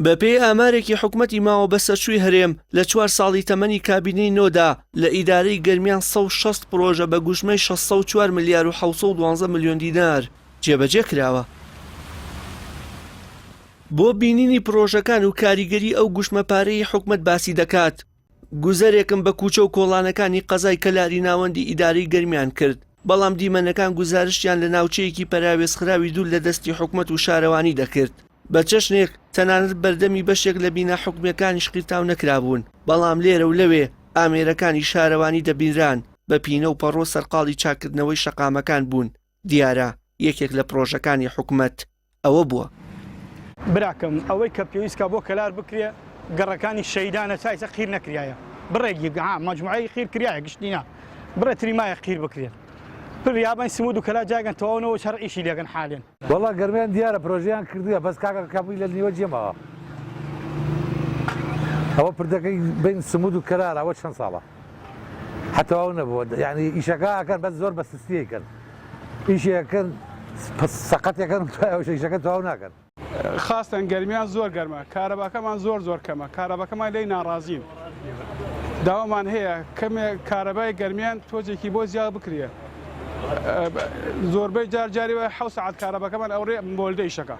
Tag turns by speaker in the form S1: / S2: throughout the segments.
S1: بەپێی ئامارێکی حکوومەتی ماوە بە سەرچووی هەرێم لە 4 ساڵی تەمەنی کابینەی نۆدا لە ئیدارەی گەرمیان 160 پرۆژە بە گوژمەی 604 ملیار و 712 ملیۆن دینار جێبەجێ کراوە. بۆ بینینی پرۆژەکان و کاریگەری ئەو گوشمەپارەی حکوومەت باسی دەکات. گوزارێکم بە کوچە و کۆڵانەکانی قەزای کەلاری ناوەندی ئیدارەی گەرمیان کرد، بەڵام دیمەنەکان گزارشیان لە ناوچەیەکی پەراوێزخراوی دوور لە دەستی حکوومەت و شارەوانی دەکرد. بە چەشنێک تەنانەت بەردەمی بەشێک لە بینە حکوومیەکانی شقیرتاو نەکرابوون، بەڵام لێرە و لەوێ ئامێرەکانی شارەوانی دەبینران بە پینە و پەڕۆ سەرقاڵی چاکردنەوەی شەقامەکان بوون. دیارە یەکێک لە پرۆژەکانی حکوومەت ئەوە بووە.
S2: براکەم ئەوەی کە پێویستکە بۆ کەلار بکرێ گەڕەکانی شەیدانە چایسە قیر نەکرایە بڕێکی مەجموعەی قیر کریایە گشتینە بڕێ تریمایە قیر بکرێن پریابان سمود و کەلا جاگەن تەواونەوە شەرعیشی لێگەن حالێن.
S3: وەڵا گەرمیان دیارە پرۆژیان کردووە بەس کاکە کابووی لە نیوە جێمەوە ئەوە پردەکەی بین سمود و کەرار ئەوە چەند ساڵە حتەواو نەبووە، یعنی ئیشەکەکەن بەس زۆر بە سستیەکەن ئیشەکەن سەقەتەکەن شەکە تەواو ناکەن.
S4: خاستن گەرمیان زۆر گەرمە، کارەباکەمان زۆر کەمە، کارەباکەمان لێی ناڕازین. داوامان هەیە کەمێ کارەبای گەرمیان تۆجێکی بۆ زیاد بکرێ. زۆربەی جارجاریوە 7 ساعت کارەباکەمان ئەوڕێ مۆلدە ئیشەکە.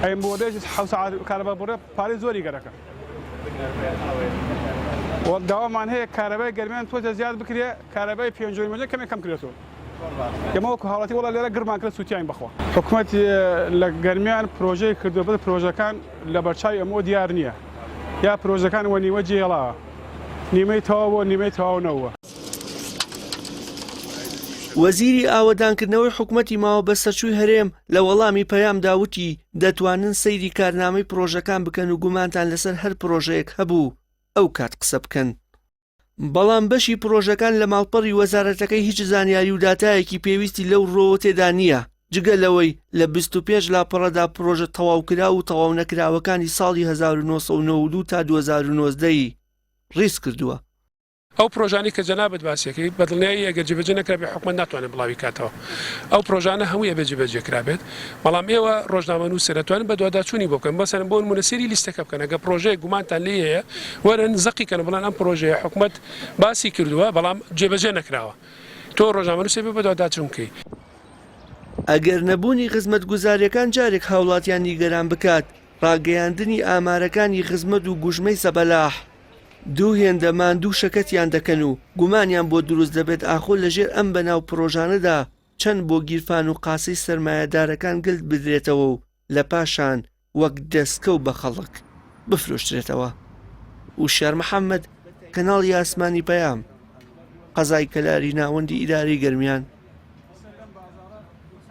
S4: ئەی مۆلدەی 7 ساعت کارەبا بڕێ پارەی زۆری گەرەکە. داوامان هەیە کارەبای گەرمیان تۆجە زیاد بکرێ، کارەبای پێنجۆی مەجە کەمێک کەم کرێتەوە. ئێمە وەکو هاوڵاتی وەڵا لێرە گرمان کرد سووتیان بخوا. حکوومەت لە گەرمیان پرۆژەی کردو بە پرۆژەکان لە بەرچاوی ئەمە دیار نییە، یا پرۆژەکان وە نیوە جێڵاوە، نیمەی تەواو بۆ نیمەی تەواو نەوە.
S1: وەزیری ئاوەدانکردنەوەی حکوومەتی ماوە بە سەرچووی هەرێم لە وەڵامی پەیام داوتی دەتوانن سەیری کارنامەی پرۆژەکان بکەن و گومانتان لەسەر هەر پرۆژەیەک هەبوو ئەو کات قسە بکەن. بەڵام بەشی پرۆژەکان لە ماڵپەڕی وەزارەتەکەی هیچ زانیاری و داتایەکی پێویستی لەو ڕۆوە تێدا نییە، جگە لەوەی لە 25 لاپەڕەدا پرۆژە تەواوکرا و تەواو نەکراوەکانی ساڵی 1992 تا 2019 ڕیز کردووە.
S5: ئەو پرۆژانی کە جەنابەت باسیەکەی بەدڵنیایی ئەگەر جێبەجێ نەکرابێ حکوومەت ناتوانێت بڵاوی کاتەوە. ئەو پرۆژانە هەمووی ئەبێ جێبەجێ کرابێت، بەڵام ئێوە ڕۆژنامەنووس دەتوانن بە دوواداچوونی بۆ بکەن. مەسەڵەن بۆ نمونەسێری لیستەکە بکەن، ئەگەر پرۆژەیە گومانتان لێ هەیە وەرن زەقیکەن بڵێن ئەم پرۆژەیە حکوومەت باسی کردووە بەڵام جێبەجێ نەکراوە، تۆ ڕۆژنامەنووسێ بێ بە دوواداچوون بکەی.
S1: ئەگەر نەبوونی خزمەتگوزاریەکان جارێک هاوڵاتیان نیگەران بکات، ڕاگەیاندنی ئامارەکانی خزمەت و گوژمەی سەبەلاح دوو هێندە ماندوو شەکەتیان دەکەن و گومانیان بۆ دروست دەبێت ئاخۆ لەژێر ئەم بەناو پرۆژانەدا چەند بۆ گیرفان و قاسەی سەرمایەدارەکان گلت بدرێتەوە و لە پاشان وەک دەستکە و بە خەڵک بفرۆشترێتەوە. وشار محەممەد، کەناڵی ئاسمانی پەیام، قەزای کەلاری ناوەندی ئیدارەی گەرمیان.